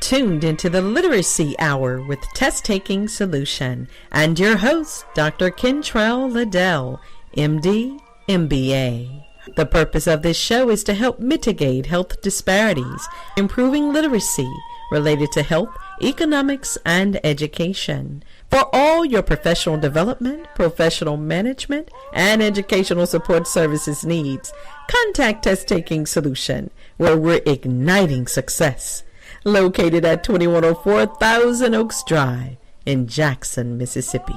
tuned into the Literacy Hour with Test Taking Solution and your host, Dr. Kentrell Liddell, MD, MBA. The purpose of this show is to help mitigate health disparities, improving literacy related to health, economics, and education. For all your professional development, professional management, and educational support services needs, contact Test Taking Solution, where we're igniting success. Located at 2104 Thousand Oaks Drive in Jackson, Mississippi.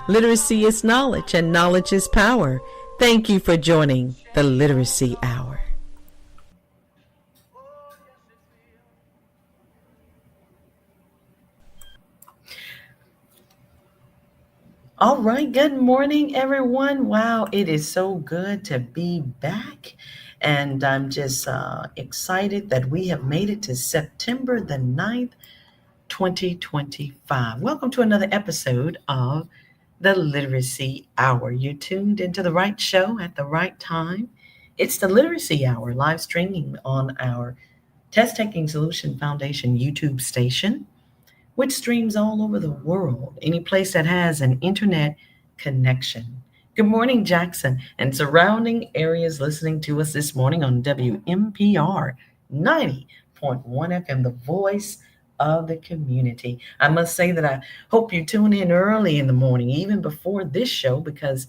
Literacy is knowledge and knowledge is power. Thank you for joining the Literacy Hour. All right, good morning, everyone. Wow, it is so good to be back. And I'm just excited that we have made it to September the 9th, 2025. Welcome to another episode of the Literacy Hour. You tuned into the right show at the right time. It's the Literacy Hour, live streaming on our Test Taking Solution Foundation YouTube station, which streams all over the world, any place that has an internet connection. Good morning, Jackson and surrounding areas listening to us this morning on WMPR 90.1 FM, the voice of the community. I must say that I hope you tune in early in the morning, even before this show, because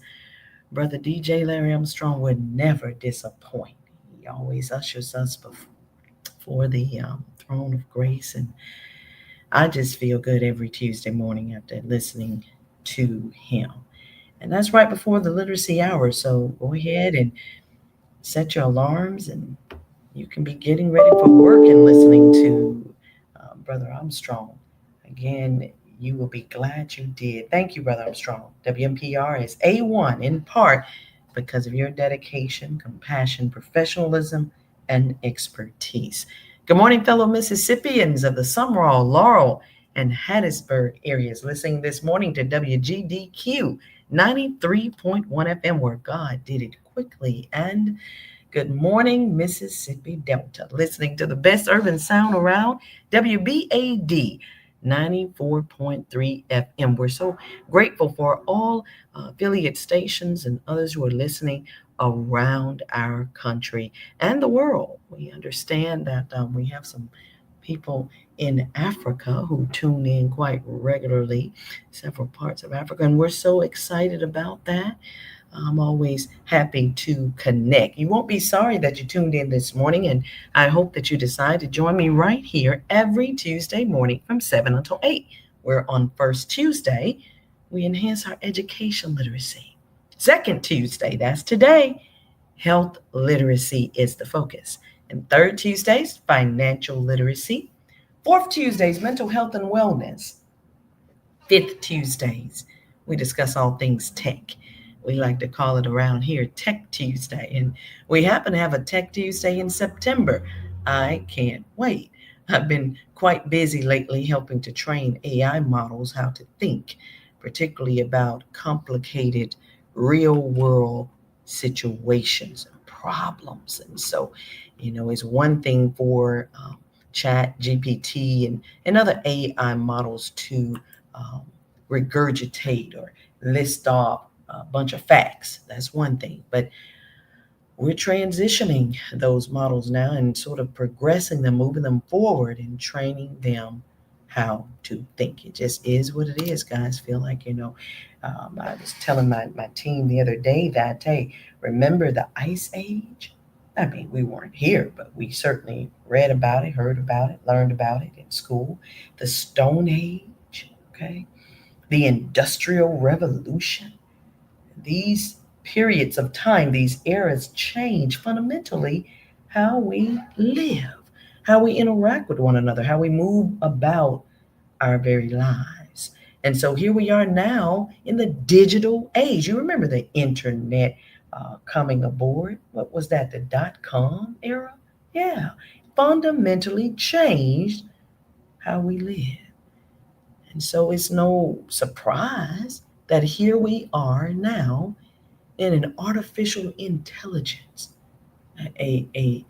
Brother DJ Larry Armstrong would never disappoint. He always ushers us before the throne of grace, and I just feel good every Tuesday morning after listening to him. And that's right before the Literacy Hour. So go ahead and set your alarms, and you can be getting ready for work and listening to Brother Armstrong. Again, you will be glad you did. Thank you, Brother Armstrong. WMPR is A1 in part because of your dedication, compassion, professionalism, and expertise. Good morning, fellow Mississippians of the Sumrall, Laurel, and Hattiesburg areas listening this morning to WGDQ 93.1 FM, where God did it quickly. And good morning, Mississippi Delta, listening to the best urban sound around, WBAD 94.3 FM. We're so grateful for all affiliate stations and others who are listening around our country and the world. We understand that we have some people in Africa who tune in quite regularly, several parts of Africa, and we're so excited about that. I'm always happy to connect. You won't be sorry that you tuned in this morning, and I hope that you decide to join me right here every Tuesday morning from 7 until 8, where on First Tuesday, we enhance our education literacy. Second Tuesday, that's today, health literacy is the focus. And third Tuesdays, financial literacy. Fourth Tuesdays, mental health and wellness. Fifth Tuesdays, we discuss all things tech. We like to call it around here Tech Tuesday. And we happen to have a Tech Tuesday in September. I can't wait. I've been quite busy lately helping to train AI models how to think, particularly about complicated real-world situations and problems. And so, it's one thing for Chat GPT and other AI models to regurgitate or list off a bunch of facts. That's one thing. But we're transitioning those models now and sort of progressing them, moving them forward and training them how to think. It just is what it is, guys. Feel like, I was telling my team the other day that, hey, remember the Ice Age? I mean, we weren't here, but we certainly read about it, heard about it, learned about it in school. The Stone Age, okay? The Industrial Revolution. These periods of time, these eras change fundamentally how we live, how we interact with one another, how we move about our very lives. And so here we are now in the digital age. You remember the internet coming aboard. What was that, the .com era? Yeah, fundamentally changed how we live. And so it's no surprise that here we are now in an artificial intelligence, a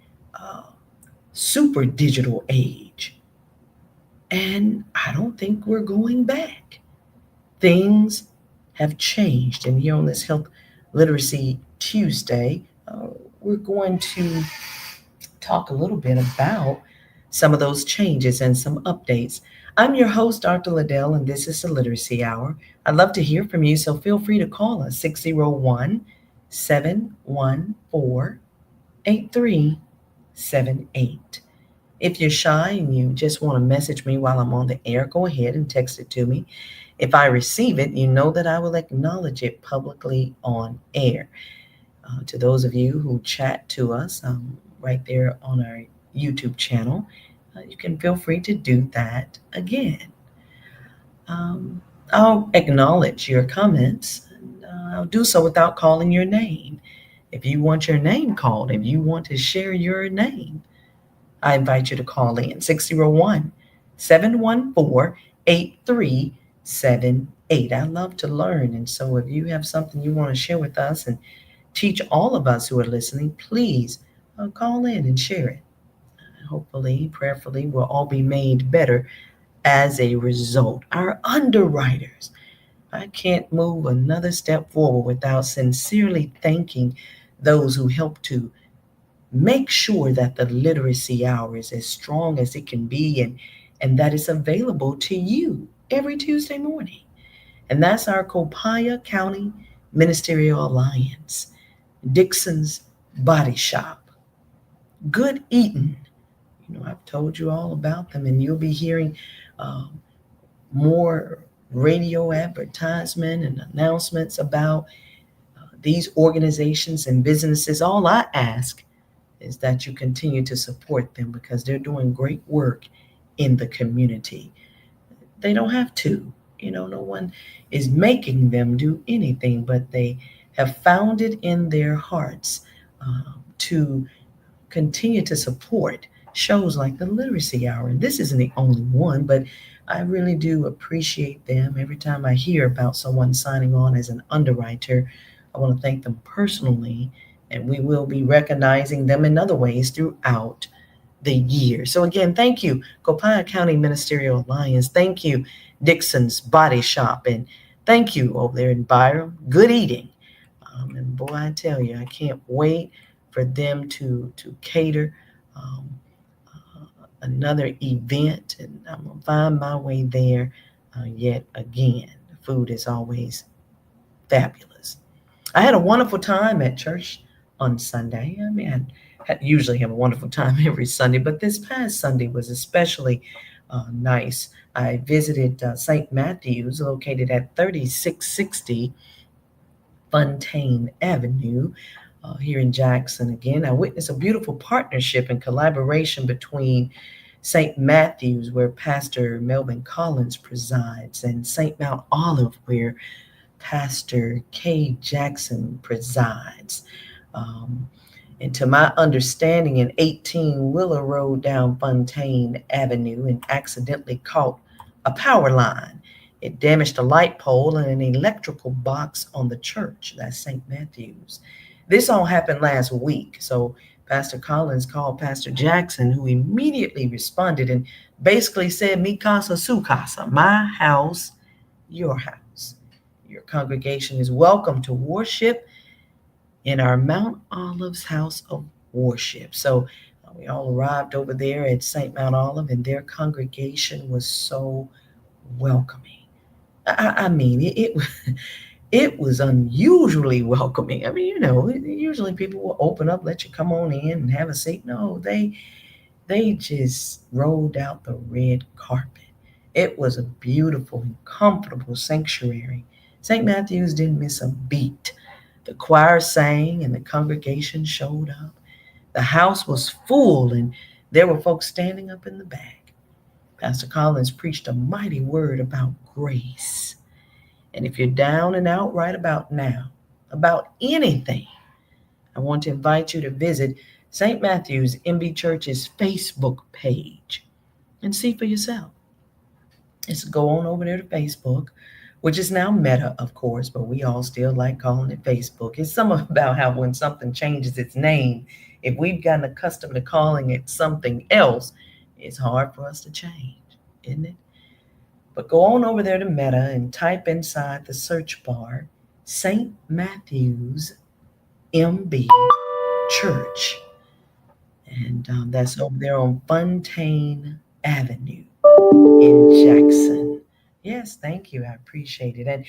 super digital age. And I don't think we're going back. Things have changed. And here on this Health Literacy Tuesday, we're going to talk a little bit about some of those changes and some updates. I'm your host, Dr. Liddell, and this is the Literacy Hour. I'd love to hear from you, so feel free to call us 601 714 8378. If you're shy and you just want to message me while I'm on the air, go ahead and text it to me. If I receive it, you know that I will acknowledge it publicly on air. To those of you who chat to us right there on our YouTube channel, you can feel free to do that again. Um, I'll acknowledge your comments, and I'll do so without calling your name. If you want your name called, if you want to share your name, I invite you to call in 601 714 8378. I love to learn. And so if you have something you want to share with us and teach all of us who are listening, please call in and share it. Hopefully, prayerfully, we'll all be made better as a result. Our underwriters, I can't move another step forward without sincerely thanking those who help to make sure that the literacy hour is as strong as it can be and that it's available to you every Tuesday morning. And that's our Copiah County Ministerial Alliance, Dixon's Body Shop, Good Eating. I've told you all about them, and you'll be hearing um, more radio advertisement and announcements about these organizations and businesses. All I ask is that you continue to support them because they're doing great work in the community. They don't have to, no one is making them do anything, but they have found it in their hearts to continue to support shows like the Literacy Hour. And this isn't the only one, but I really do appreciate them. Every time I hear about someone signing on as an underwriter, I want to thank them personally, and we will be recognizing them in other ways throughout the year. So again, thank you, Copiah County Ministerial Alliance. Thank you, Dixon's Body Shop, and thank you over there in Byram, Good Eating. And boy, I tell you, I can't wait for them to cater um, another event, and I'm gonna find my way there yet again. The food is always fabulous. I had a wonderful time at church on Sunday. I mean, usually have a wonderful time every Sunday, but this past Sunday was especially nice. I visited St. Matthew's, located at 3660 Fontaine Avenue here in Jackson. Again, I witnessed a beautiful partnership and collaboration between St. Matthew's, where Pastor Melvin Collins presides, and St. Mount Olive, where Pastor Kay Jackson presides. Um, and to my understanding, an 18 Wheeler rode down Fontaine Avenue and accidentally caught a power line. It damaged a light pole and an electrical box on the church. That's St. Matthew's. This all happened last week. So Pastor Collins called Pastor Jackson, who immediately responded and basically said, Mi casa, su casa, my house, your house. Your congregation is welcome to worship in our Mount Olive's house of worship. So we all arrived over there at St. Mount Olive, and their congregation was so welcoming. I mean, it was unusually welcoming. I mean, usually people will open up, let you come on in and have a seat. No, they just rolled out the red carpet. It was a beautiful and comfortable sanctuary. St. Matthew's didn't miss a beat. The choir sang and the congregation showed up. The house was full and there were folks standing up in the back. Pastor Collins preached a mighty word about grace. And if you're down and out right about now, about anything, I want to invite you to visit St. Matthew's MB Church's Facebook page and see for yourself. Just go on over there to Facebook, which is now Meta, of course, but we all still like calling it Facebook. It's something about how when something changes its name, if we've gotten accustomed to calling it something else, it's hard for us to change. isn't it? But go on over there to Meta and type inside the search bar St. Matthew's MB Church. And that's over there on Fontaine Avenue in Jackson. Yes, thank you. I appreciate it. And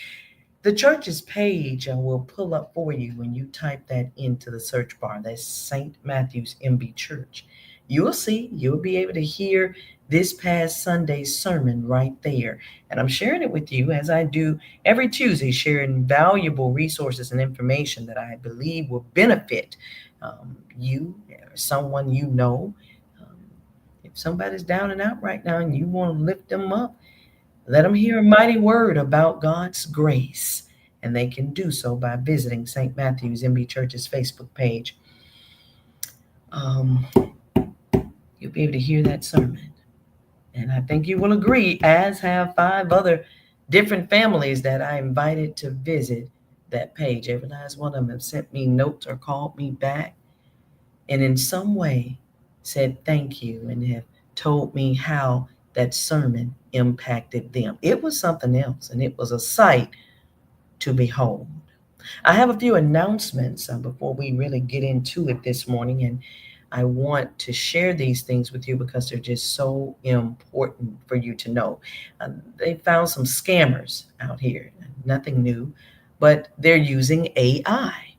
the church's page will pull up for you when you type that into the search bar. That's St. Matthew's MB Church. You'll be able to hear this past Sunday's sermon right there. And I'm sharing it with you as I do every Tuesday, sharing valuable resources and information that I believe will benefit you or someone you know. Um, if somebody's down and out right now and you want to lift them up, let them hear a mighty word about God's grace, and they can do so by visiting St. Matthew's MB Church's Facebook page. Um, you'll be able to hear that sermon. And I think you will agree, as have 5 other different families that I invited to visit that page. Every last one of them have sent me notes or called me back and in some way said thank you and have told me how that sermon impacted them. It was something else, and it was a sight to behold. I have a few announcements before we really get into it this morning, and I want to share these things with you because they're just so important for you to know. They found some scammers out here, nothing new, but they're using AI.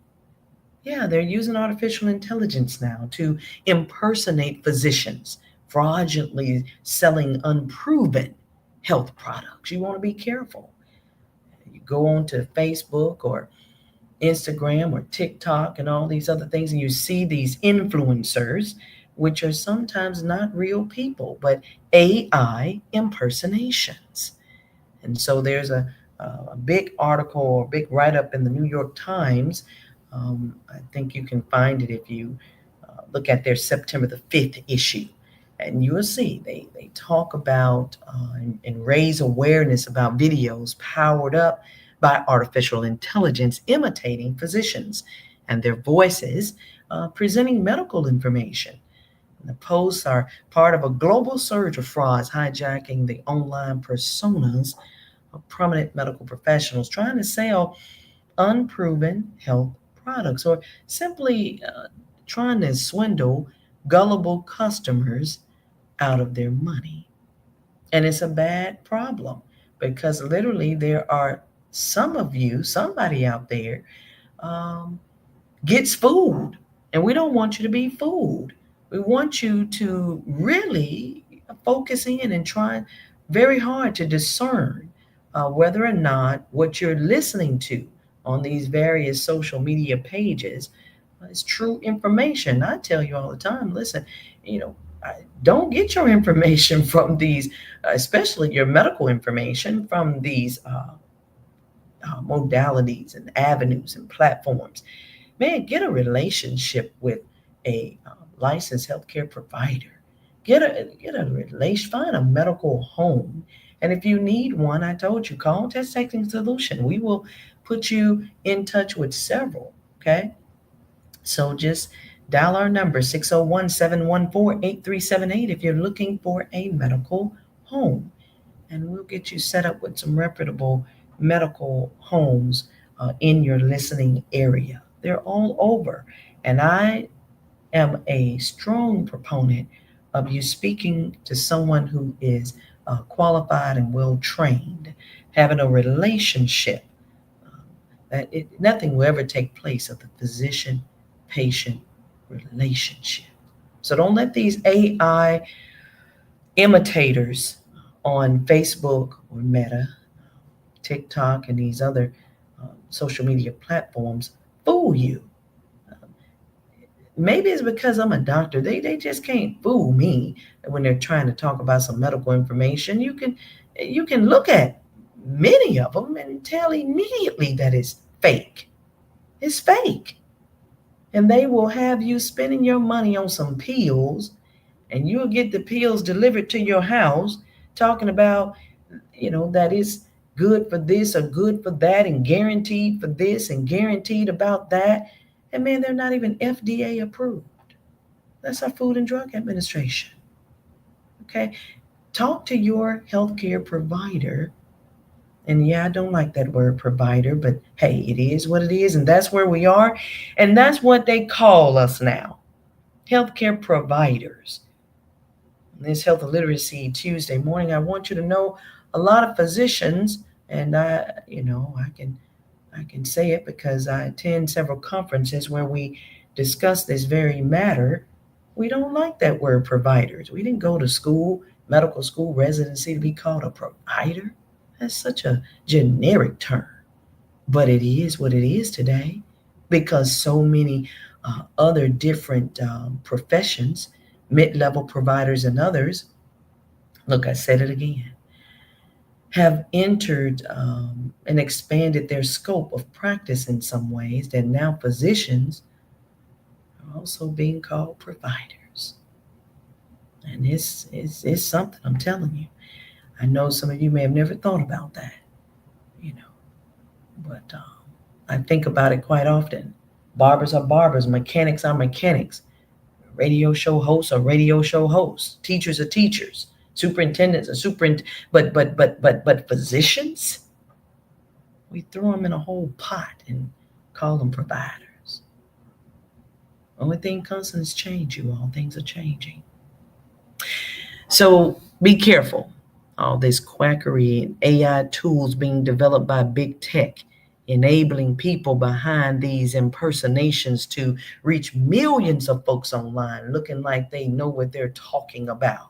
Yeah, they're using artificial intelligence now to impersonate physicians, fraudulently selling unproven health products. You want to be careful. You go on to Facebook or Instagram or TikTok and all these other things, and you see these influencers, which are sometimes not real people, but AI impersonations. And so there's a big article or big write up in the New York Times. I think you can find it if you look at their September the 5th issue. And you will see they talk about and raise awareness about videos powered up by artificial intelligence imitating physicians and their voices presenting medical information. And the posts are part of a global surge of frauds hijacking the online personas of prominent medical professionals trying to sell unproven health products or simply trying to swindle gullible customers out of their money. And it's a bad problem because literally there are some of you, somebody out there, um, gets fooled. And we don't want you to be fooled. We want you to really focus in and try very hard to discern whether or not what you're listening to on these various social media pages is true information. I tell you all the time, listen, you know, don't get your information from these, especially your medical information, from these modalities and avenues and platforms. Man, get a relationship with a licensed healthcare provider. Get a relation, find a medical home. And if you need one, I told you, call Test Taking Solution. We will put you in touch with several. Okay. So just dial our number 601-714-8378 if you're looking for a medical home. And we'll get you set up with some reputable medical homes in your listening area. They're all over. And I am a strong proponent of you speaking to someone who is qualified and well trained, having a relationship. Nothing will ever take place of the physician patient relationship. So don't let these AI imitators on Facebook or Meta, TikTok, and these other social media platforms fool you. Maybe it's because I'm a doctor. They just can't fool me when they're trying to talk about some medical information. You can look at many of them and tell immediately that it's fake. It's fake. And they will have you spending your money on some pills, and you'll get the pills delivered to your house talking about, that it's good for this or good for that and guaranteed for this and guaranteed about that. And man, they're not even FDA approved. That's our Food and Drug Administration. Okay. Talk to your healthcare provider. And yeah, I don't like that word provider, but hey, it is what it is. And that's where we are. And that's what they call us now, healthcare providers. This Health and Literacy Tuesday morning, I want you to know a lot of physicians, and I can say it because I attend several conferences where we discuss this very matter. We don't like that word providers. We didn't go to school, medical school residency to be called a provider. That's such a generic term, but it is what it is today because so many other different professions, mid level providers, and others, look, I said it again, have entered and expanded their scope of practice in some ways that now physicians are also being called providers. And it's something, I'm telling you. I know some of you may have never thought about that, you know, but I think about it quite often. Barbers are barbers, mechanics are mechanics, radio show hosts are radio show hosts, teachers are teachers, superintendents are superintendents, but physicians, we throw them in a whole pot and call them providers. Only thing constant is change, you all. Things are changing. So be careful. All this quackery and AI tools being developed by big tech, enabling people behind these impersonations to reach millions of folks online looking like they know what they're talking about.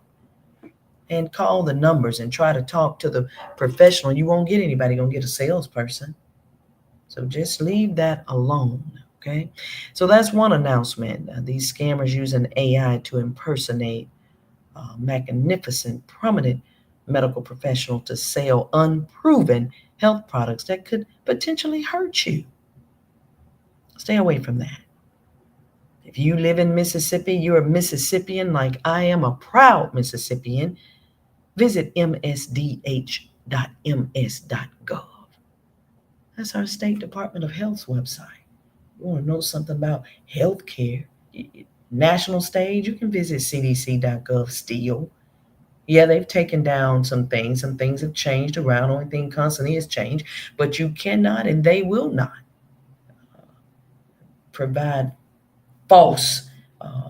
And call the numbers and try to talk to the professional. You won't get anybody, you're gonna get a salesperson. So just leave that alone. Okay. So that's one announcement. These scammers using AI to impersonate magnificent, prominent medical professional to sell unproven health products that could potentially hurt you. Stay away from that. If you live in Mississippi, you're a Mississippian like I am a proud Mississippian. Visit msdh.ms.gov. That's our State Department of Health's website. You want to know something about healthcare, national stage, you can visit cdc.gov still. Yeah, they've taken down some things. Some things have changed around. Only thing constantly has changed. But you cannot and they will not provide false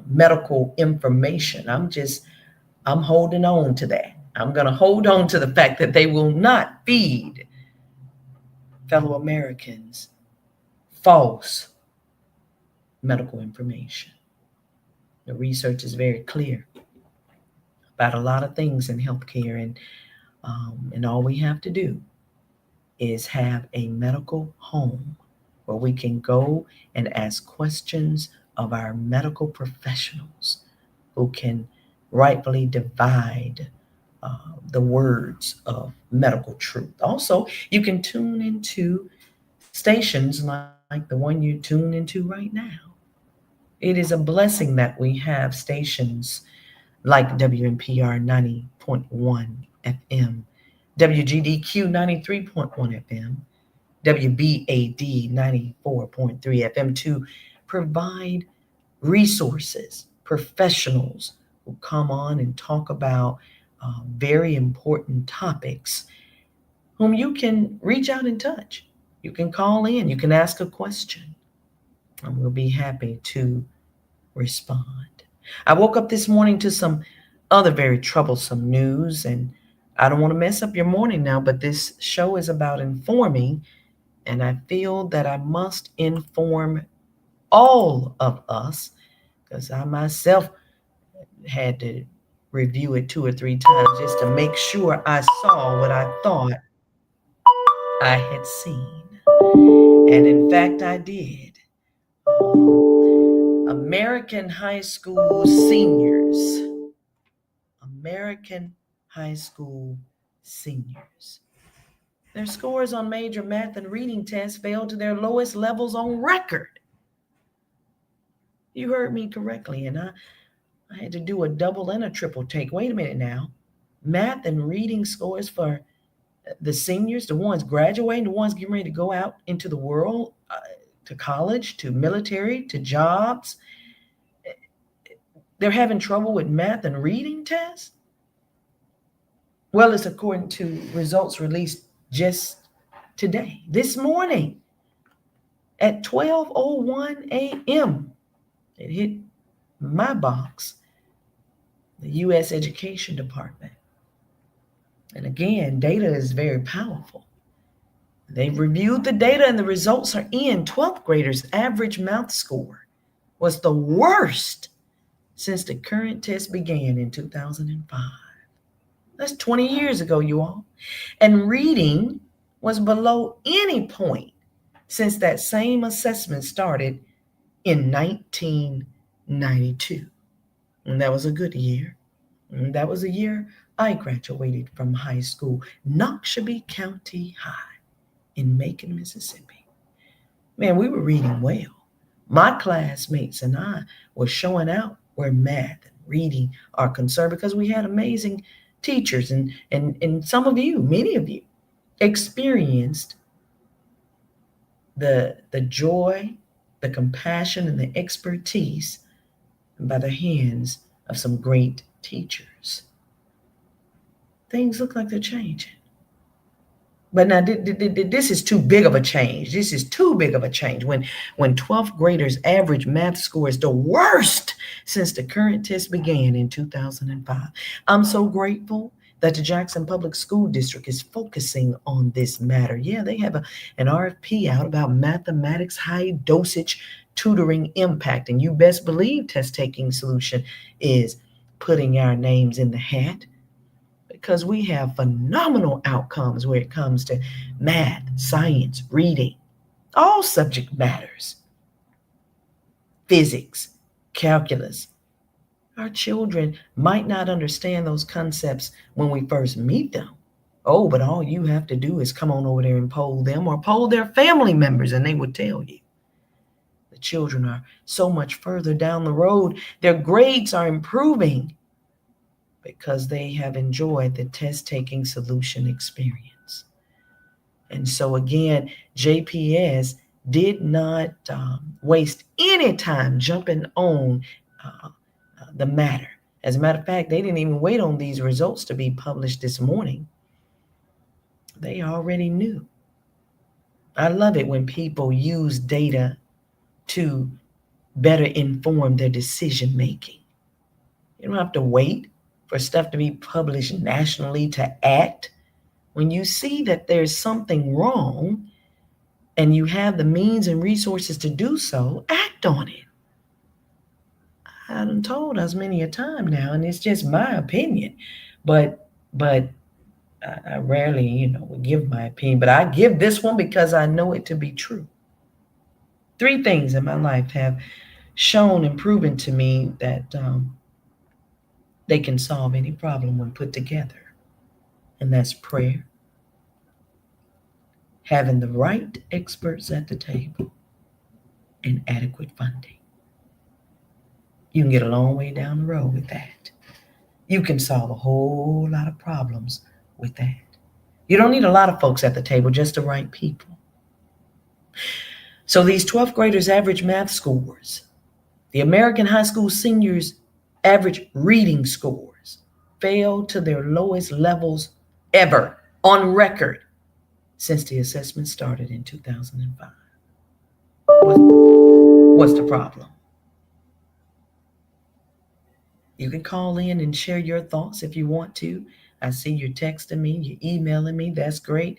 medical information. I'm holding on to that. I'm going to hold on to the fact that they will not feed fellow Americans false medical information. The research is very clear about a lot of things in healthcare, and all we have to do is have a medical home where we can go and ask questions of our medical professionals who can rightfully divide the words of medical truth. Also, you can tune into stations like the one you tune into right now. It is a blessing that we have stations like WNPR 90.1 FM, WGDQ 93.1 FM, WBAD 94.3 FM to provide resources, professionals who come on and talk about very important topics, whom you can reach out and touch. You can call in, you can ask a question, and we'll be happy to respond. I woke up this morning to some other very troublesome news, and I don't want to mess up your morning now, but this show is about informing, and I feel that I must inform all of us because I myself had to review it 2 or 3 times just to make sure I saw what I thought I had seen. And in fact, I did. American high school seniors. American high school seniors. Their scores on major math and reading tests fell to their lowest levels on record. You heard me correctly, and I had to do a double and a triple take. Wait a minute now. Math and reading scores for the seniors, the ones graduating, the ones getting ready to go out into the world, to college, to military, to jobs, they're having trouble with math and reading tests? Well, it's according to results released just today, this morning at 12:01 a.m. It hit my box, the U.S. Education Department. And again, data is very powerful. They've reviewed the data and the results are in. 12th graders' average math score was the worst since the current test began in 2005. That's 20 years ago, you all. And reading was below any point since that same assessment started in 1992. And that was a good year. And that was the year I graduated from high school, Noxubee County High in Macon, Mississippi. Man, we were reading well. My classmates and I were showing out where math and reading are concerned because we had amazing teachers. And some of you, many of you, experienced the joy, the compassion, and the expertise by the hands of some great teachers. Things look like they're changing. But now this is too big of a change. This is too big of a change. When 12th graders' average math score is the worst since the current test began in 2005. I'm so grateful that the Jackson Public School District is focusing on this matter. Yeah, they have an RFP out about mathematics high dosage tutoring impact. And you best believe Test Taking Solution is putting our names in the hat, because we have phenomenal outcomes when it comes to math, science, reading, all subject matters, physics, calculus. Our children might not understand those concepts when we first meet them. Oh, but all you have to do is come on over there and poll them or poll their family members and they would tell you. The children are so much further down the road. Their grades are improving because they have enjoyed the test-taking solution experience. And so again, JPS did not waste any time jumping on the matter. As a matter of fact, they didn't even wait on these results to be published this morning. They already knew. I love it when people use data to better inform their decision making. You don't have to wait for stuff to be published nationally to act. When you see that there's something wrong and you have the means and resources to do so, act on it. I done told us many a time now, and it's just my opinion, but I rarely, would give my opinion, but I give this one because I know it to be true. 3 things in my life have shown and proven to me that they can solve any problem when put together. And that's prayer, having the right experts at the table, and adequate funding. You can get a long way down the road with that. You can solve a whole lot of problems with that. You don't need a lot of folks at the table, just the right people. So these 12th graders' average math scores, the American high school seniors' average reading scores, fell to their lowest levels ever on record since the assessment started in 2005. What's the problem? You can call in and share your thoughts if you want to. I see you're texting me, you're emailing me. That's great.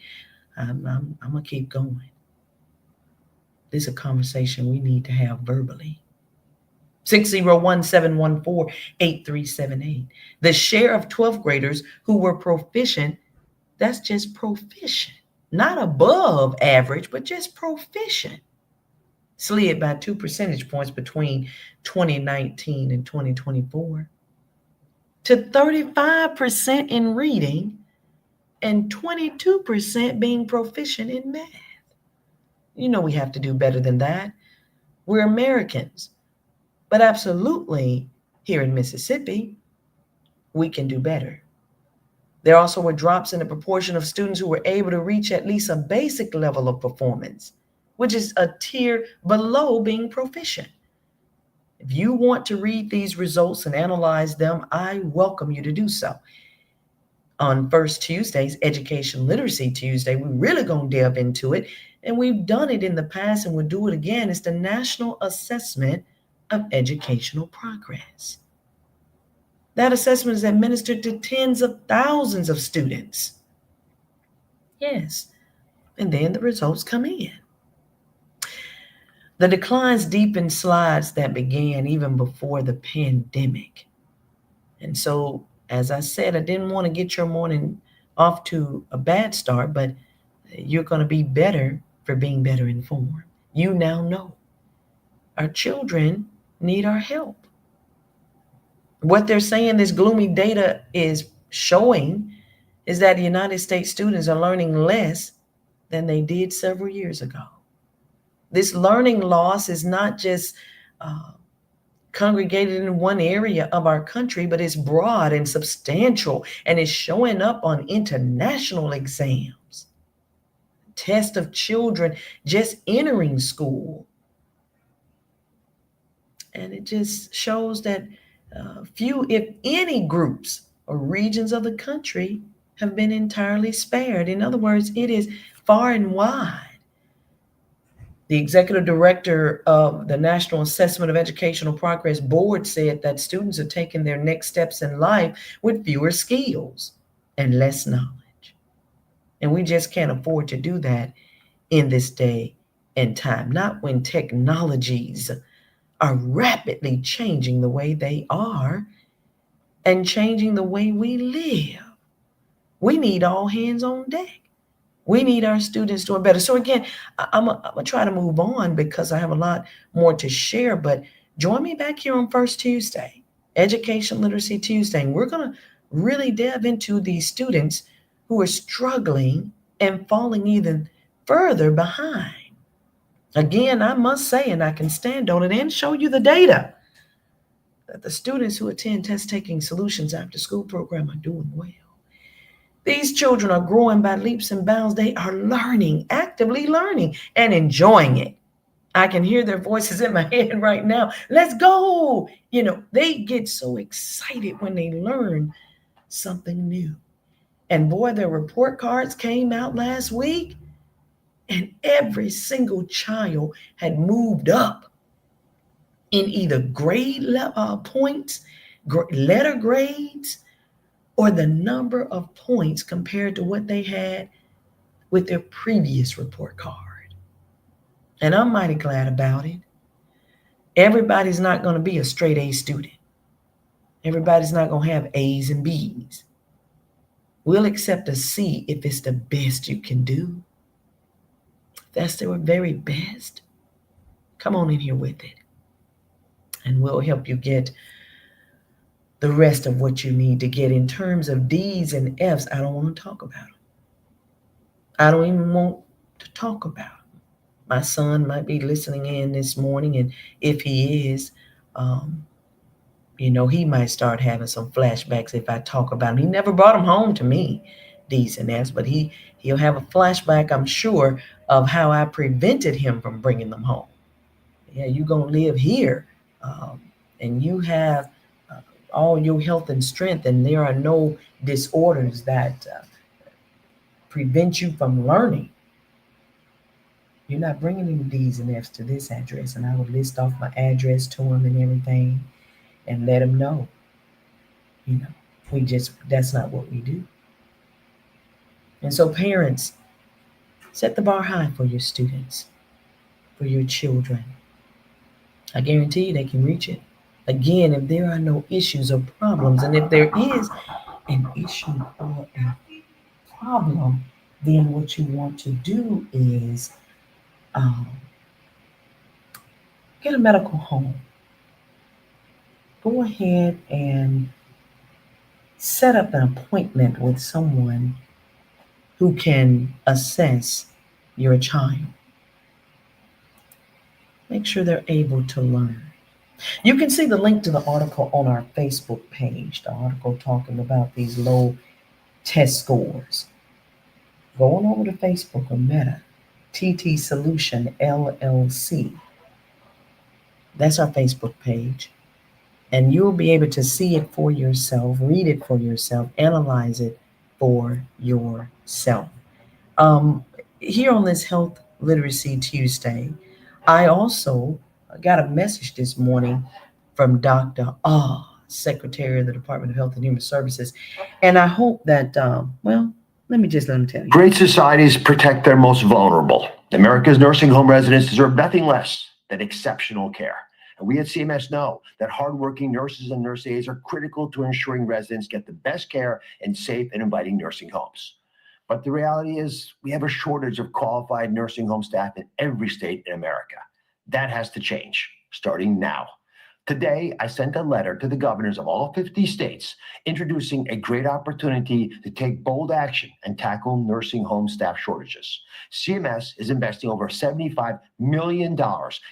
I'm going to keep going. This is a conversation we need to have verbally. 601-714-8378. The share of 12th graders who were proficient, that's just proficient, not above average, but just proficient, slid by 2 percentage points between 2019 and 2024 to 35% in reading and 22% being proficient in math. You know we have to do better than that. We're Americans, but absolutely here in Mississippi, we can do better. There also were drops in the proportion of students who were able to reach at least a basic level of performance, which is a tier below being proficient. If you want to read these results and analyze them, I welcome you to do so. on first Tuesdays, Education Literacy Tuesday, we're really going to delve into it. And we've done it in the past and we'll do it again. It's the National Assessment of Educational Progress. That assessment is administered to tens of thousands of students. Yes. And then the results come in. The declines deepened slides that began even before the pandemic. And so, as I said, I didn't want to get your morning off to a bad start, but you're going to be better for being better informed. You now know our children need our help. What they're saying, this gloomy data is showing, is that the United States students are learning less than they did several years ago. This learning loss is not just congregated in one area of our country, but it's broad and substantial, and it's showing up on international exams, tests of children just entering school. And it just shows that few, if any, groups or regions of the country have been entirely spared. In other words, it is far and wide. The executive director of the National Assessment of Educational Progress Board said that students are taking their next steps in life with fewer skills and less knowledge. And we just can't afford to do that in this day and time, not when technologies are rapidly changing the way they are and changing the way we live. We need all hands on deck. We need our students doing better. So again, I'm going to try to move on because I have a lot more to share, but join me back here on First Tuesday, Education Literacy Tuesday. And we're going to really delve into these students who are struggling and falling even further behind. Again, I must say, and I can stand on it and show you the data, that the students who attend Test Taking Solutions after school program are doing well. These children are growing by leaps and bounds. They are learning, actively learning, and enjoying it. I can hear their voices in my head right now. Let's go. They get so excited when they learn something new. And boy, their report cards came out last week, and every single child had moved up in either grade points, letter grades, or the number of points compared to what they had with their previous report card. And I'm mighty glad about it. Everybody's not going to be a straight A student. Everybody's not going to have A's and B's. We'll accept a C if it's the best you can do. If that's their very best, come on in here with it. And we'll help you get the rest of what you need to get. In terms of D's and F's, I don't want to talk about them. I don't even want to talk about them. My son might be listening in this morning, and if he is, he might start having some flashbacks if I talk about him. He never brought them home to me, D's and F's, but he'll have a flashback, I'm sure, of how I prevented him from bringing them home. Yeah, you're going to live here, and you have all your health and strength, and there are no disorders that prevent you from learning. You're not bringing any D's and F's to this address. And I would list off my address to him and everything and let him know, that's not what we do. And so parents, set the bar high for your students, for your children. I guarantee you they can reach it. Again, if there are no issues or problems, and if there is an issue or a problem, then what you want to do is get a medical home. Go ahead and set up an appointment with someone who can assess your child. Make sure they're able to learn. You can see the link to the article on our Facebook page, the article talking about these low test scores. Go on over to Facebook or Meta, TT Solution LLC. That's our Facebook page. And you'll be able to see it for yourself, read it for yourself, analyze it for yourself. Um, Here on this Health Literacy Tuesday, I also got a message this morning from Dr. Secretary of the Department of Health and Human Services, and I hope that, let me tell you. Great societies protect their most vulnerable. America's nursing home residents deserve nothing less than exceptional care. And we at CMS know that hardworking nurses and nurse aides are critical to ensuring residents get the best care in safe and inviting nursing homes. But the reality is, we have a shortage of qualified nursing home staff in every state in America. That has to change, starting now. Today, I sent a letter to the governors of all 50 states introducing a great opportunity to take bold action and tackle nursing home staff shortages. CMS is investing over $75 million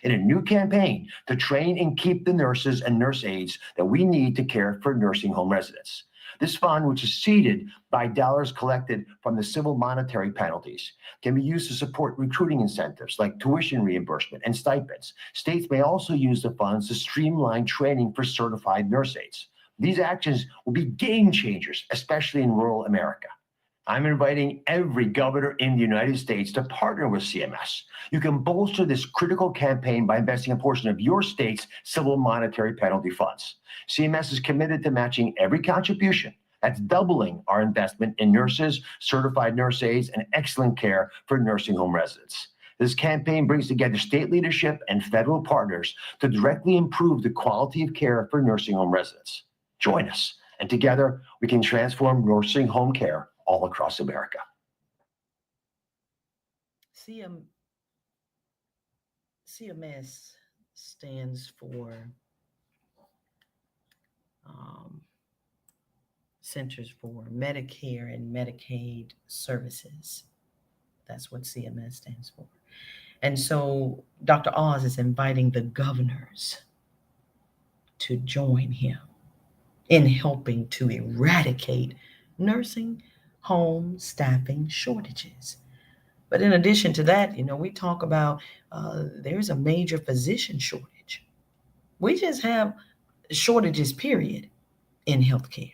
in a new campaign to train and keep the nurses and nurse aides that we need to care for nursing home residents. This fund, which is seeded by dollars collected from the civil monetary penalties, can be used to support recruiting incentives like tuition reimbursement and stipends. States may also use the funds to streamline training for certified nurse aides. These actions will be game changers, especially in rural America. I'm inviting every governor in the United States to partner with CMS. You can bolster this critical campaign by investing a portion of your state's civil monetary penalty funds. CMS is committed to matching every contribution. That's doubling our investment in nurses, certified nurse aides, and excellent care for nursing home residents. This campaign brings together state leadership and federal partners to directly improve the quality of care for nursing home residents. Join us, and together we can transform nursing home care all across America. CMS stands for um, Centers for Medicare and Medicaid Services. That's what CMS stands for. And so Dr. Oz is inviting the governors to join him in helping to eradicate nursing home staffing shortages. But in addition to that, we talk about there's a major physician shortage. We just have shortages, period, in healthcare.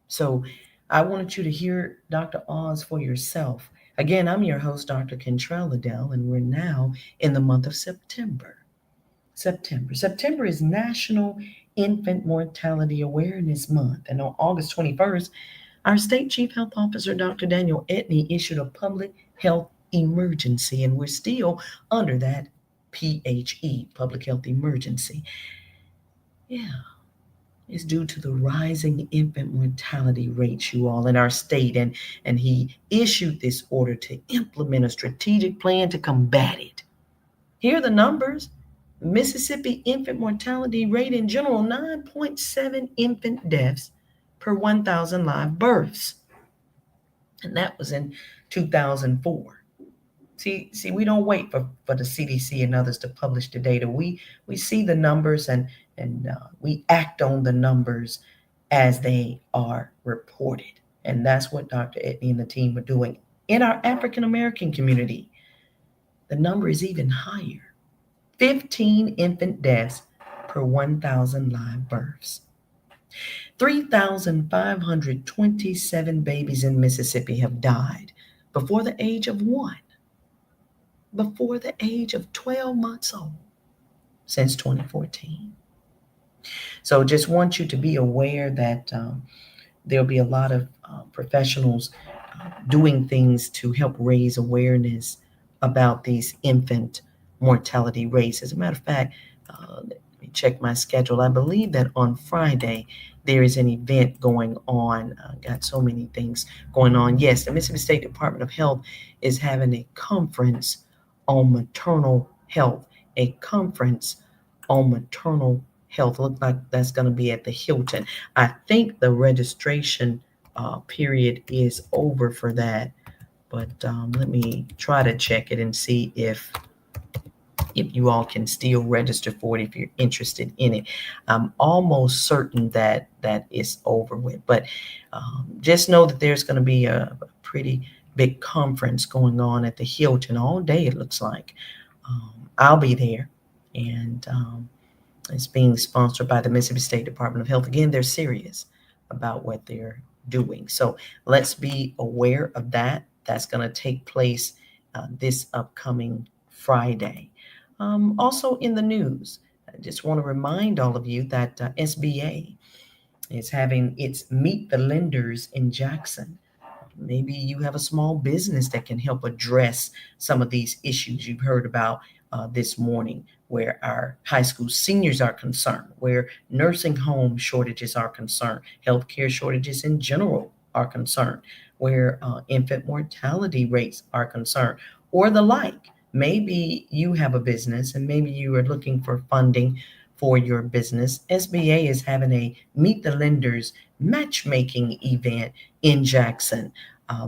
So I wanted you to hear Dr. Oz for yourself. Again, I'm your host, Dr. Kentrell Liddell, and we're now in the month of September. September is National Infant Mortality Awareness Month. And on August 21st, our State Chief Health Officer, Dr. Daniel Etney, issued a public health emergency, and we're still under that PHE, public health emergency. Yeah, it's due to the rising infant mortality rates, you all, in our state. And he issued this order to implement a strategic plan to combat it. Here are the numbers. Mississippi infant mortality rate in general, 9.7 infant deaths per 1,000 live births. And that was in 2004. See, we don't wait for the CDC and others to publish the data. We see the numbers and we act on the numbers as they are reported. And that's what Dr. Etney and the team are doing. In our African American community, the number is even higher. 15 infant deaths per 1,000 live births. 3,527 babies in Mississippi have died before the age of 1, before the age of 12 months old since 2014. So just want you to be aware that there'll be a lot of professionals doing things to help raise awareness about these infant mortality rates. As a matter of fact, let me check my schedule. I believe that on Friday there is an event going on. Got so many things going on. Yes, the Mississippi State Department of Health is having a conference on maternal health. A conference on maternal health. Looks like that's going to be at the Hilton. I think the registration period is over for that, but let me try to check it and see if you all can still register for it if you're interested in it. I'm almost certain that that is over with, but just know that there's going to be a pretty big conference going on at the Hilton all day, it looks like. I'll be there, and it's being sponsored by the Mississippi State Department of Health. Again, they're serious about what they're doing. So let's be aware of that. That's going to take place this upcoming Friday. Also in the news, I just want to remind all of you that SBA is having its Meet the Lenders in Jackson. Maybe you have a small business that can help address some of these issues you've heard about this morning, where our high school seniors are concerned, where nursing home shortages are concerned, healthcare shortages in general are concerned, where infant mortality rates are concerned, or the like. Maybe you have a business and maybe you are looking for funding for your business. SBA is having a Meet the Lenders matchmaking event in Jackson.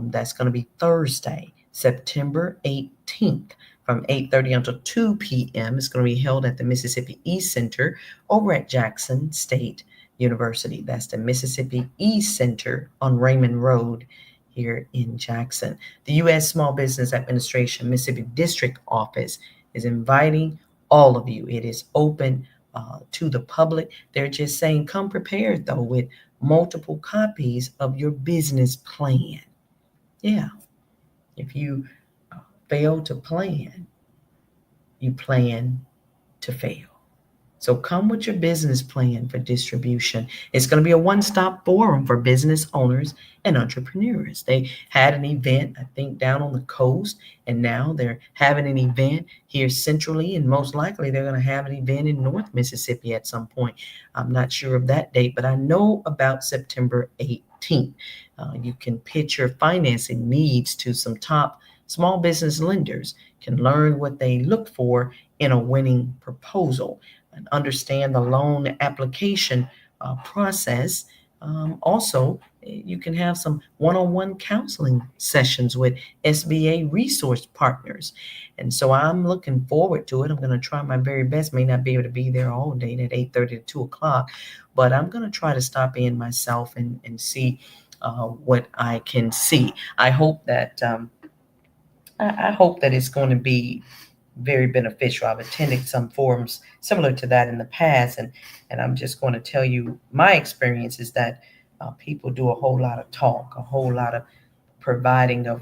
That's going to be Thursday, September 18th from 8:30 until 2 p.m. It's going to be held at the Mississippi East Center over at Jackson State University. That's the Mississippi East Center on Raymond Road here in Jackson. The U.S. Small Business Administration Mississippi District Office is inviting all of you. It is open to the public. They're just saying come prepared though with multiple copies of your business plan. Yeah, if you fail to plan, you plan to fail. So come with your business plan for distribution. It's going to be a one-stop forum for business owners and entrepreneurs. They had an event, I think, down on the coast, and now they're having an event here centrally, and most likely they're going to have an event in North Mississippi at some point. I'm not sure of that date, but I know about September 18th. You can pitch your financing needs to some top small business lenders, can learn what they look for in a winning proposal and understand the loan application process. Also, you can have some one on one counseling sessions with SBA resource partners. And so I'm looking forward to it. I'm going to try my very best. May not be able to be there all day at 8:30 to 2 o'clock, but I'm going to try to stop in myself and see what I can see. I hope that I hope that it's going to be very beneficial. I've attended some forums similar to that in the past, and I'm just going to tell you my experience is that people do a whole lot of talk, a whole lot of providing of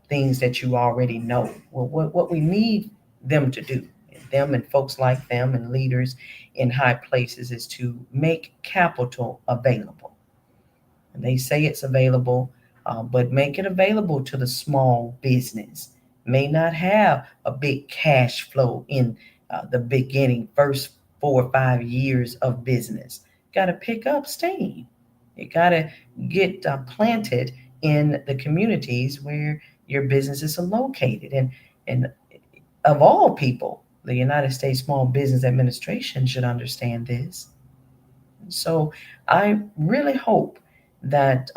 things that you already know. Well, what we need them to do, them and folks like them and leaders in high places, is to make capital available. And they say it's available, but make it available to the small business. May not have a big cash flow in the beginning, first 4 or 5 years of business. Got to pick up steam. You got to get planted in the communities where your businesses are located. And of all people, the United States Small Business Administration should understand this. So I really hope that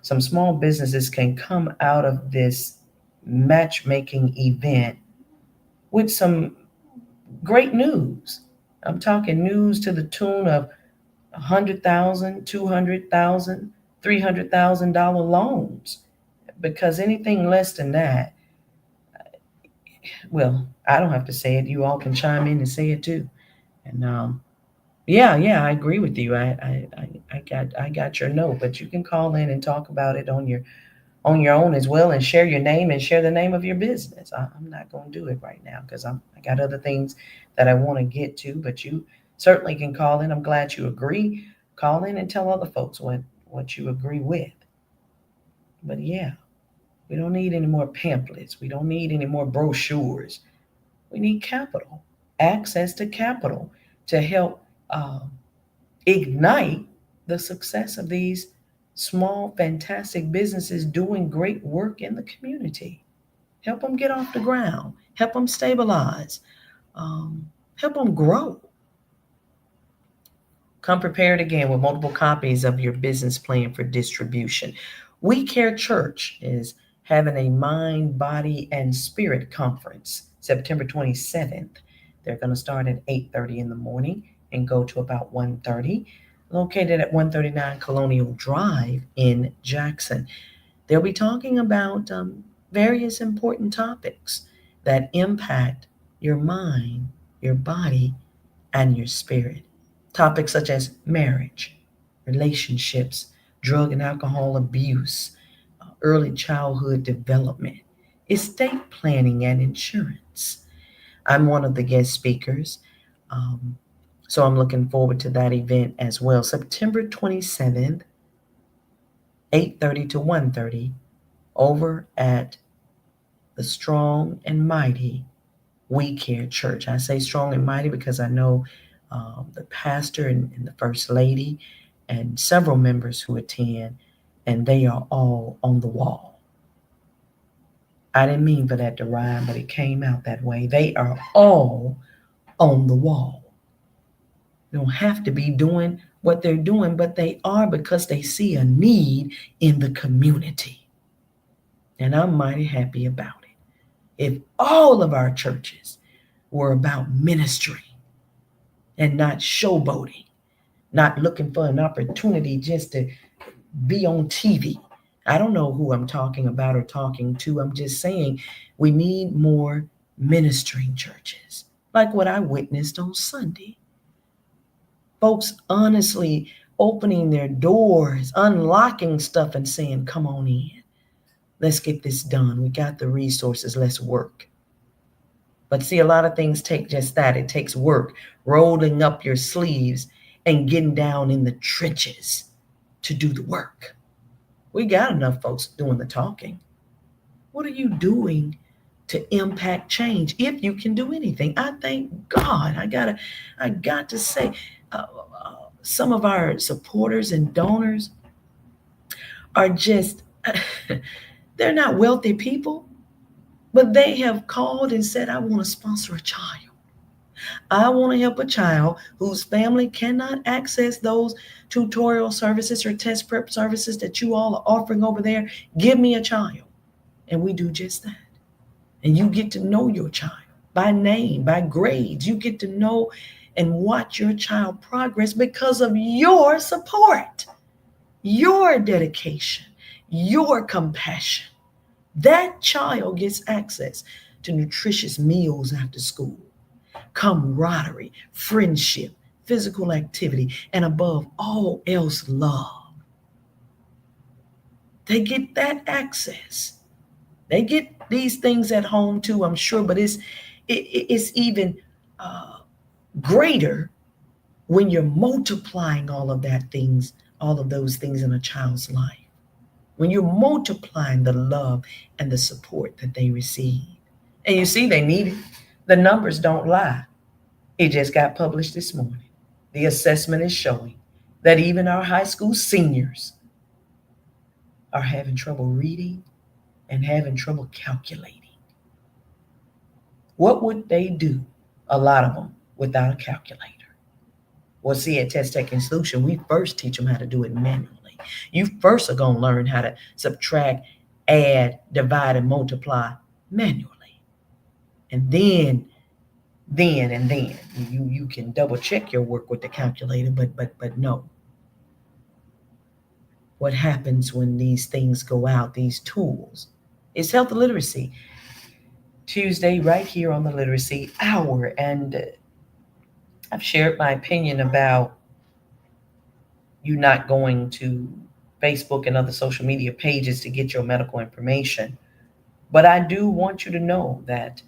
some small businesses can come out of this matchmaking event with some great news. I'm talking news to the tune of 100,000, 200,000, $300,000 loans. Because anything less than that, well, I don't have to say it. You all can chime in and say it too. And yeah, yeah, I agree with you. I got your note, but you can call in and talk about it on your own as well, and share your name and share the name of your business. I'm not going to do it right now because I got other things that I want to get to. But you certainly can call in. I'm glad you agree. Call in and tell other folks what you agree with. But yeah, we don't need any more pamphlets. We don't need any more brochures. We need capital, access to capital to help ignite the success of these small, fantastic businesses doing great work in the community. Help them get off the ground, help them stabilize, um, help them grow. Come prepared again with multiple copies of your business plan for distribution. We Care Church is having a mind, body, and spirit conference September 27th. They're going to start at 8:30 in the morning and go to about 1:30, located at 139 Colonial Drive in Jackson. They'll be talking about various important topics that impact your mind, your body, and your spirit. Topics such as marriage, relationships, drug and alcohol abuse, early childhood development, estate planning, and insurance. I'm one of the guest speakers. Um, so I'm looking forward to that event as well. September 27th, 8:30 to 1:30 over at the Strong and Mighty We Care Church. I say strong and mighty because I know the pastor and the first lady and several members who attend, and they are all on the wall. I didn't mean for that to rhyme, but it came out that way. They are all on the wall. They don't have to be doing what they're doing, but they are because they see a need in the community. And I'm mighty happy about it. If all of our churches were about ministry and not showboating, not looking for an opportunity just to be on TV. I don't know who I'm talking about or talking to. I'm just saying we need more ministering churches, like what I witnessed on Sunday. Folks honestly opening their doors, unlocking stuff, and saying, "Come on in. Let's get this done. We got the resources. Let's work." But see, a lot of things take just that. It takes work, rolling up your sleeves and getting down in the trenches to do the work. We got enough folks doing the talking. What are you doing to impact change if you can do anything? I thank God. I got to say, some of our supporters and donors are just, they're not wealthy people, but they have called and said, "I want to sponsor a child. I want to help a child whose family cannot access those tutorial services or test prep services that you all are offering over there. Give me a child." And we do just that. And you get to know your child by name, by grades. You get to know and watch your child progress because of your support, your dedication, your compassion. That child gets access to nutritious meals after school, camaraderie, friendship, physical activity, and above all else, love. They get that access. They get these things at home too, I'm sure, but it's even uh, greater when you're multiplying all of those things in a child's life. When you're multiplying the love and the support that they receive, and you see they need it. The numbers don't lie. It just got published this morning. The assessment is showing that even our high school seniors are having trouble reading and having trouble calculating. What would they do, a lot of them, without a calculator? Well, see, at Test Tech and Solution, we first teach them how to do it manually. You first are going to learn how to subtract, add, divide, and multiply manually. And then you can double check your work with the calculator, but no. What happens when these things go out, these tools? It's health literacy Tuesday right here on the Literacy Hour. And I've shared my opinion about you not going to Facebook and other social media pages to get your medical information. But I do want you to know that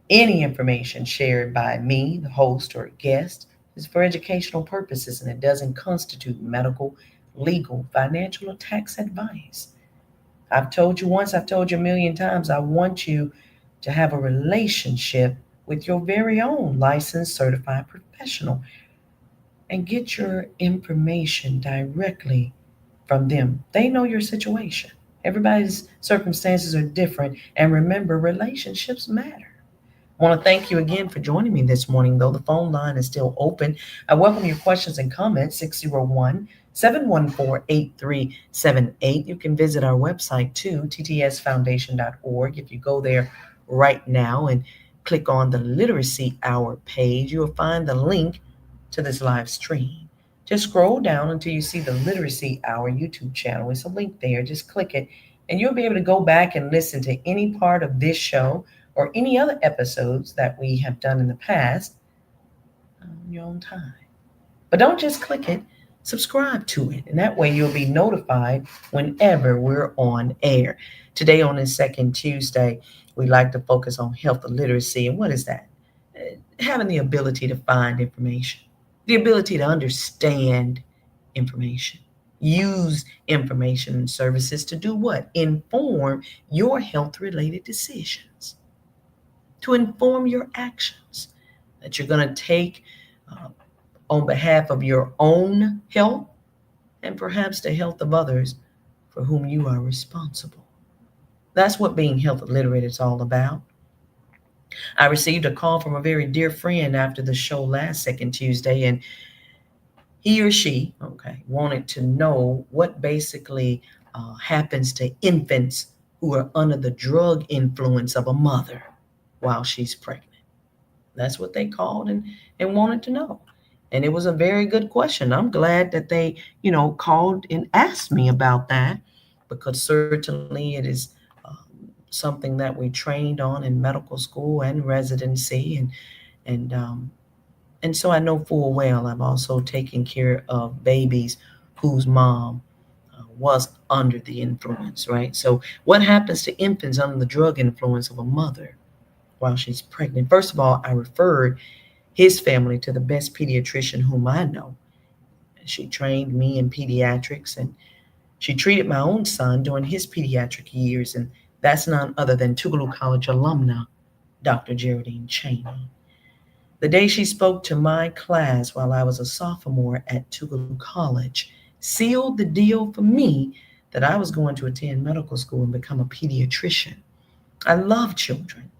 any information shared by me, the host, or guest is for educational purposes and it doesn't constitute medical, legal, financial, or tax advice. I've told you once, I've told you a million times, I want you to have a relationship with your very own licensed certified professional and get your information directly from them. They know your situation. Everybody's circumstances are different. And remember, relationships matter. I want to thank you again for joining me this morning, though the phone line is still open. I welcome your questions and comments, 601 714 8378. You can visit our website too, ttsfoundation.org. If you go there right now and click on the Literacy Hour page, you'll find the link to this live stream. Just scroll down until you see the Literacy Hour YouTube channel. It's a link there. Just click it, and you'll be able to go back and listen to any part of this show or any other episodes that we have done in the past on your own time. But don't just click it. subscribe to it. And that way you'll be notified whenever we're on air. Today, on this second Tuesday, we like to focus on health literacy. And what is that? Having the ability to find information, the ability to understand information, use information and services to do what? Inform your health related decisions, to inform your actions that you're going to take uh, on behalf of your own health and perhaps the health of others for whom you are responsible. That's what being health literate is all about. I received a call from a very dear friend after the show last second Tuesday, and he or she, okay, wanted to know what basically happens to infants who are under the drug influence of a mother while she's pregnant. That's what they called and wanted to know. And it was a very good question. I'm glad that they, called and asked me about that, because certainly it is something that we trained on in medical school and residency, and so I know full well I've also taken care of babies whose mom was under the influence, right? So what happens to infants under the drug influence of a mother while she's pregnant? First of all, I referred his family to the best pediatrician whom I know. She trained me in pediatrics, and she treated my own son during his pediatric years, and that's none other than Tougaloo College alumna, Dr. Geraldine Cheney. The day she spoke to my class while I was a sophomore at Tougaloo College sealed the deal for me that I was going to attend medical school and become a pediatrician. I love children,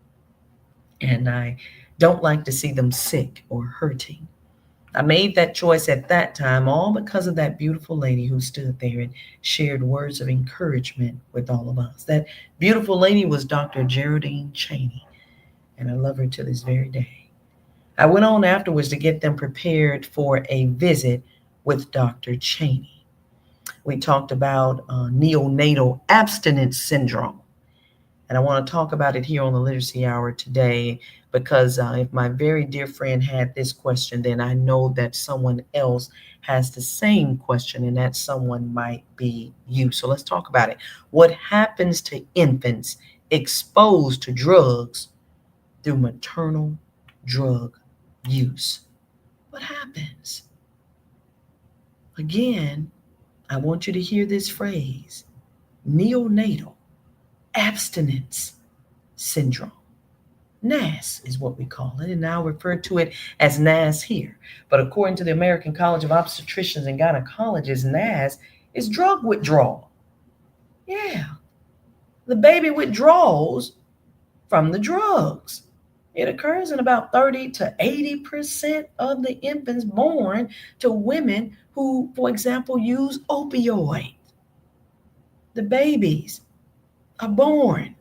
and I don't like to see them sick or hurting. I made that choice at that time all because of that beautiful lady who stood there and shared words of encouragement with all of us. That beautiful lady was Dr. Geraldine Cheney, and I love her to this very day. I went on afterwards to get them prepared for a visit with Dr. Cheney. We talked about neonatal abstinence syndrome. And I want to talk about it here on the Literacy Hour today, because if my very dear friend had this question, then I know that someone else has the same question, and that someone might be you. So let's talk about it. What happens to infants exposed to drugs through maternal drug use? What happens? Again, I want you to hear this phrase: neonatal abstinence syndrome. NAS is what we call it, and I'll refer to it as NAS here. But according to the American College of Obstetricians and Gynecologists, NAS is drug withdrawal. Yeah, the baby withdraws from the drugs. It occurs in about 30 to 80% of the infants born to women who, for example, use opioids. The babies are born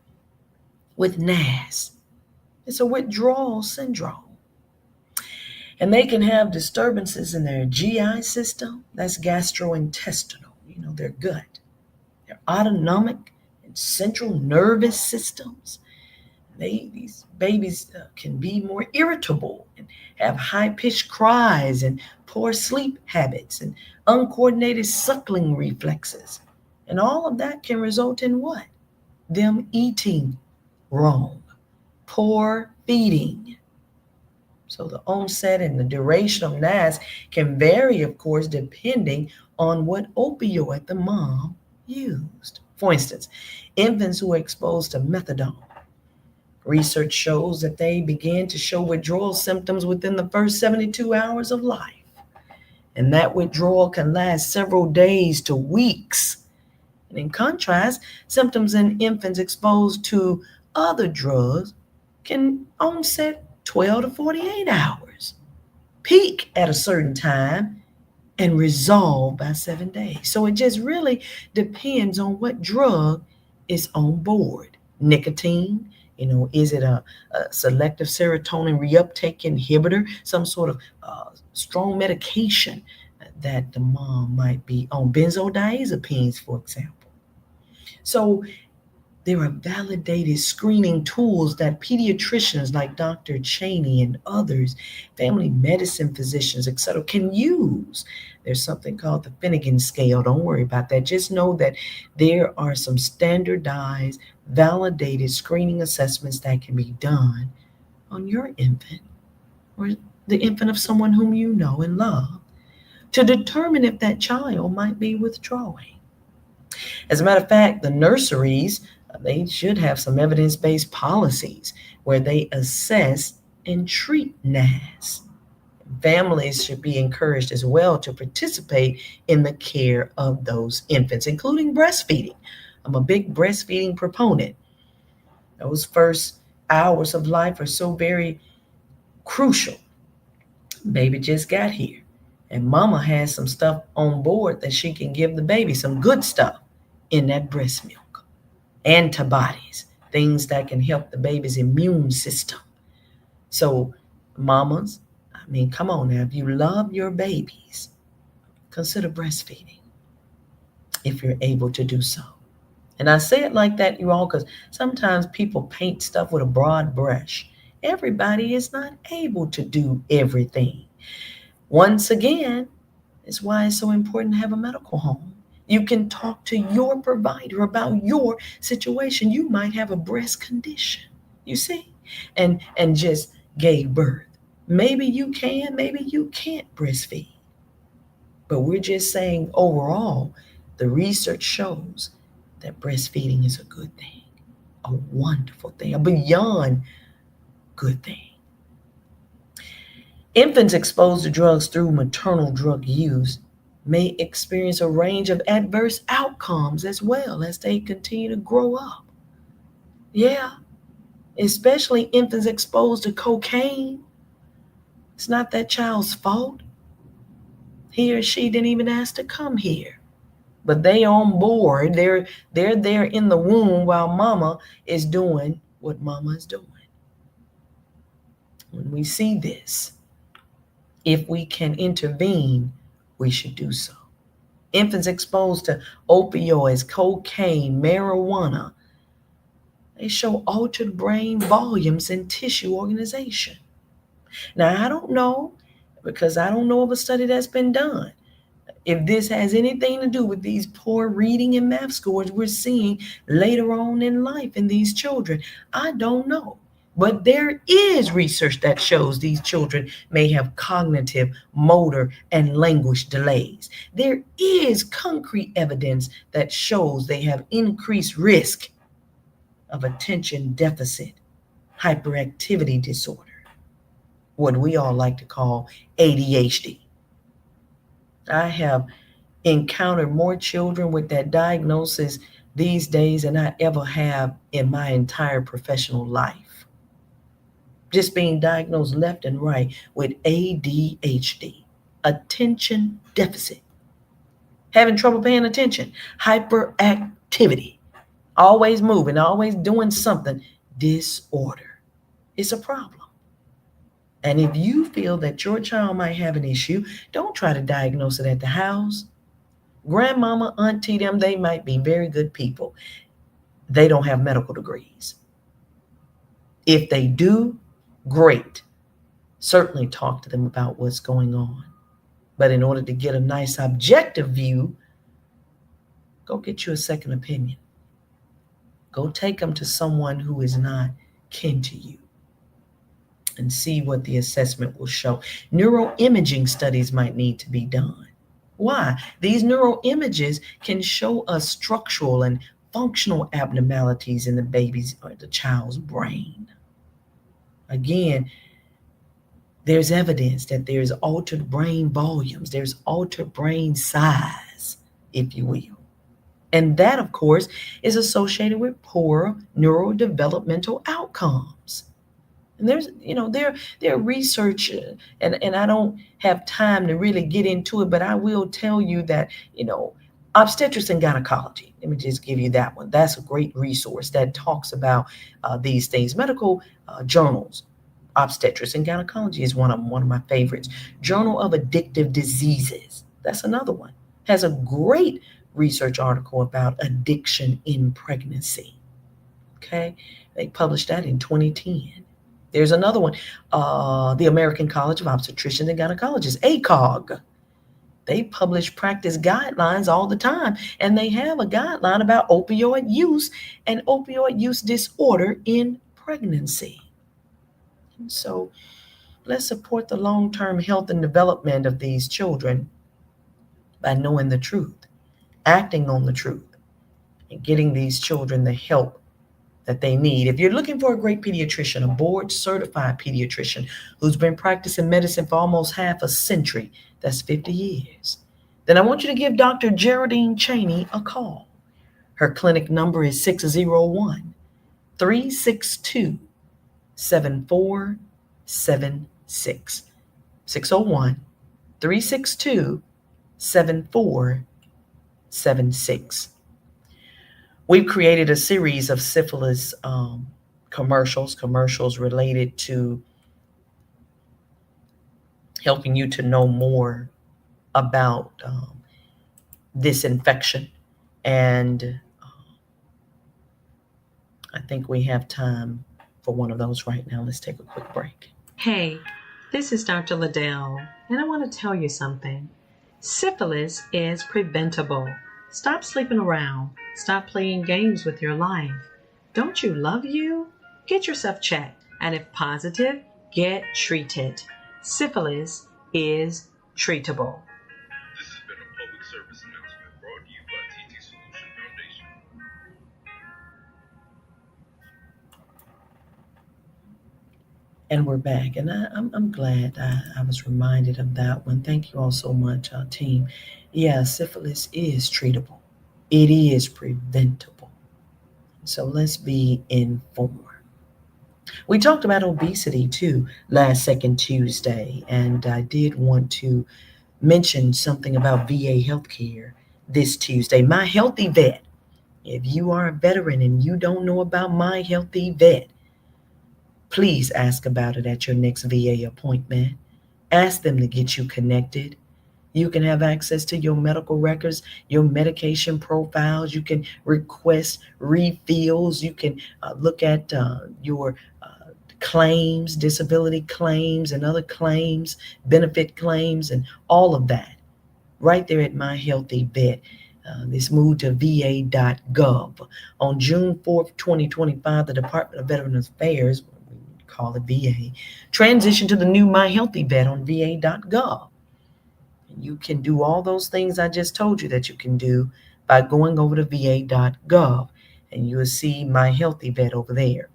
with NAS. It's a withdrawal syndrome. And they can have disturbances in their GI system, that's gastrointestinal, their gut, their autonomic and central nervous systems. These babies can be more irritable and have high pitched cries and poor sleep habits and uncoordinated suckling reflexes. And all of that can result in what? Them eating wrong, poor feeding. So the onset and the duration of NAS can vary, of course, depending on what opioid the mom used. For instance, infants who are exposed to methadone, research shows that they begin to show withdrawal symptoms within the first 72 hours of life. And that withdrawal can last several days to weeks. And in contrast, symptoms in infants exposed to other drugs can onset 12 to 48 hours, peak at a certain time, and resolve by 7 days. So it just really depends on what drug is on board. Nicotine, is it a selective serotonin reuptake inhibitor, some sort of strong medication that the mom might be on, benzodiazepines, for example. So There are validated screening tools that pediatricians like Dr. Cheney and others, family medicine physicians, etc., can use. There's something called the Finnegan scale. Don't worry about that. Just know that there are some standardized, validated screening assessments that can be done on your infant or the infant of someone whom you know and love to determine if that child might be withdrawing. As a matter of fact, the nurseries, they should have some evidence-based policies where they assess and treat NAS. Families should be encouraged as well to participate in the care of those infants, including breastfeeding. I'm a big breastfeeding proponent. Those first hours of life are so very crucial. Baby just got here, and mama has some stuff on board that she can give the baby, some good stuff in that breast milk. Antibodies, things that can help the baby's immune system. So, mamas, I mean, come on now, if you love your babies, consider breastfeeding if you're able to do so. And I say it like that, you all, because sometimes people paint stuff with a broad brush. Everybody is not able to do everything. Once again, it's why it's so important to have a medical home. You can talk to your provider about your situation. You might have a breast condition, you see, and just gave birth. Maybe you can, maybe you can't breastfeed. But we're just saying overall, the research shows that breastfeeding is a good thing, a wonderful thing, a beyond good thing. Infants exposed to drugs through maternal drug use may experience a range of adverse outcomes as well as they continue to grow up. Yeah, especially infants exposed to cocaine. It's not that child's fault. He or she didn't even ask to come here. But they on board. They're there in the womb while mama is doing what mama is doing. When we see this, if we can intervene, we should do so. Infants exposed to opioids, cocaine, marijuana, they show altered brain volumes and tissue organization. Now, I don't know, because I don't know of a study that's been done, if this has anything to do with these poor reading and math scores we're seeing later on in life in these children. I don't know. But there is research that shows these children may have cognitive, motor, and language delays. There is concrete evidence that shows they have increased risk of attention deficit hyperactivity disorder, what we all like to call ADHD. I have encountered more children with that diagnosis these days than I ever have in my entire professional life. Just being diagnosed left and right with ADHD, attention deficit, having trouble paying attention, hyperactivity, always moving, always doing something, disorder. It's a problem. And if you feel that your child might have an issue, don't try to diagnose it at the house. Grandmama, auntie, them, they might be very good people. They don't have medical degrees. If they do, great. Certainly talk to them about what's going on. But in order to get a nice objective view, go get you a second opinion. Go take them to someone who is not kin to you and see what the assessment will show. Neuroimaging studies might need to be done. Why? These neuroimages can show us structural and functional abnormalities in the baby's or the child's brain. Again, there's evidence that there's altered brain volumes, there's altered brain size, if you will. And that, of course, is associated with poor neurodevelopmental outcomes. And there research, and I don't have time to really get into it, but I will tell you that, obstetrics and gynecology, let me just give you that one. That's a great resource that talks about these things. Medical journals, obstetrics and gynecology is one of my favorites. Journal of Addictive Diseases, that's another one. Has a great research article about addiction in pregnancy. Okay, they published that in 2010. There's another one, the American College of Obstetricians and Gynecologists, ACOG. They publish practice guidelines all the time, and they have a guideline about opioid use and opioid use disorder in pregnancy. And so let's support the long-term health and development of these children by knowing the truth, acting on the truth, and getting these children the help that they need. If you're looking for a great pediatrician, a board certified pediatrician who's been practicing medicine for almost half a century, that's 50 years, then I want you to give Dr. Geraldine Cheney a call. Her clinic number is 601 362 7476. 601 362 7476. We've created a series of syphilis commercials related to helping you to know more about this infection. And I think we have time for one of those right now. Let's take a quick break. Hey, this is Dr. Liddell, and I want to tell you something. Syphilis is preventable. Stop sleeping around. Stop playing games with your life. Don't you love you? Get yourself checked, and if positive, get treated. Syphilis is treatable. This has been a public service announcement brought to you by TT Solution Foundation. And we're back, and I'm glad I was reminded of that one. Thank you all so much, team. Yeah, syphilis is treatable. It is preventable. So let's be informed. We talked about obesity too last Second Tuesday, and I did want to mention something about VA healthcare this Tuesday. My Healthy Vet. If you are a veteran and you don't know about My Healthy Vet, please ask about it at your next VA appointment. Ask them to get you connected. You can have access to your medical records, your medication profiles. You can request refills. You can look at your claims, disability claims, and other claims, benefit claims, and all of that right there at My Healthy Vet. This moved to va.gov. On June 4th, 2025, the Department of Veterans Affairs, we call it VA, transitioned to the new My Healthy Vet on va.gov. You can do all those things I just told you that you can do by going over to va.gov, and you'll see My Healthy Vet over there.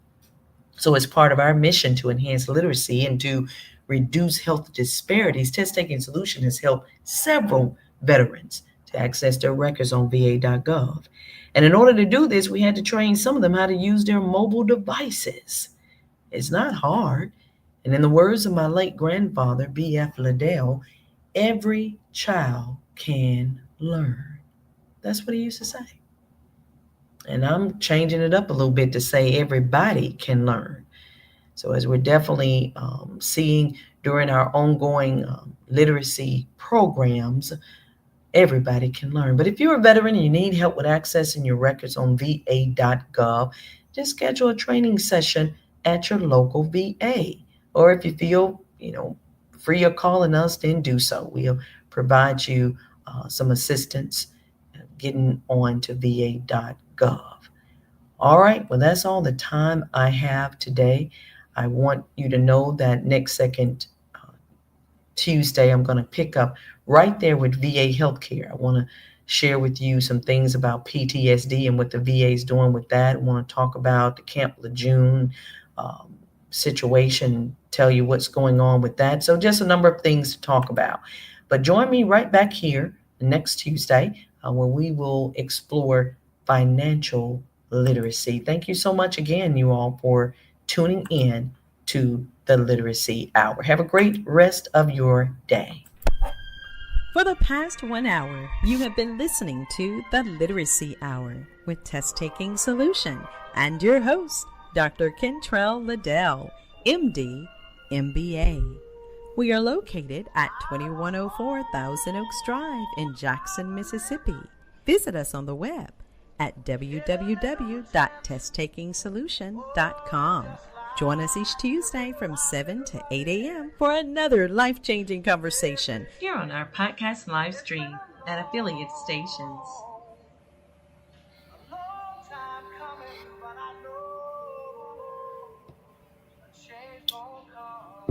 So as part of our mission to enhance literacy and to reduce health disparities, Test Taking Solution has helped several veterans to access their records on va.gov. And in order to do this, we had to train some of them how to use their mobile devices. It's not hard. And in the words of my late grandfather, B.F. Liddell, every child can learn. That's what he used to say. And I'm changing it up a little bit to say everybody can learn. So as we're definitely seeing during our ongoing literacy programs, everybody can learn. But if you're a veteran and you need help with accessing your records on va.gov, just schedule a training session at your local VA. Or if you feel, free of calling us, then do so. We'll provide you some assistance getting on to va.gov. All right, well, that's all the time I have today. I want you to know that next Second Tuesday, I'm going to pick up right there with VA healthcare. I want to share with you some things about PTSD and what the VA is doing with that. I want to talk about the Camp Lejeune situation, tell you what's going on with that. So just a number of things to talk about. But join me right back here next Tuesday when we will explore financial literacy. Thank you so much again, you all, for tuning in to the Literacy Hour. Have a great rest of your day. For the past 1 hour, you have been listening to the Literacy Hour with Test Taking Solution and your host, Dr. Kentrell Liddell, MD, MBA. We are located at 2104 Thousand Oaks Drive in Jackson, Mississippi. Visit us on the web at www.testtakingsolution.com. Join us each Tuesday from 7 to 8 a.m. for another life-changing conversation here on our podcast live stream at affiliate stations. Change gon' come.